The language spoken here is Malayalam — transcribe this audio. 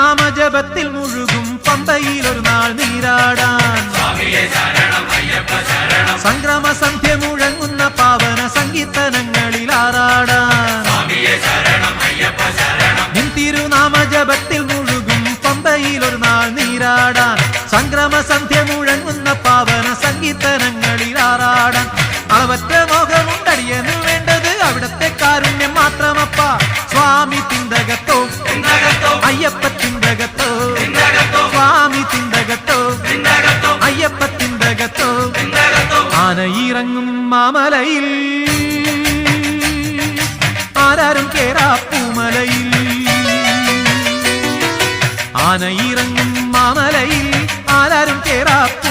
തിരുനാമജപത്തിൽ മുഴുകും പമ്പയിൽ ഒരു നാൾ നീരാടാൻ സംക്രമ സന്ധ്യ മുഴങ്ങുന്ന പാവന സംഗീതനങ്ങളിൽ ആറാടാൻ തിരുനാമജപത്തിൽ മുഴുകും പമ്പയിൽ ഒരു നാൾ നീരാടാൻ സംക്രമ സന്ധ്യ മുഴങ്ങുന്ന പാവന സംഗീതനങ്ങളിൽ ആറാടാൻ അളവറ്റ മോഹമുണ്ടടിയെന്ന് വേണ്ടത് അവിടത്തെ കാരുണ്യം മാത്രമപ്പ സ്വാമി തിന്തകത്തോ അയ്യപ്പ തിന്തകത്തോ സ്വാമി തിന്തകത്തോ അയ്യപ്പ തിന്തകത്തോ ആനയിറങ്ങും മാമലയിൽ ആരാരും കേറാപ്പൂമലയിൽ ആനയിറങ്ങും മാമലയിൽ ആരാരും കേറാപ്പൂ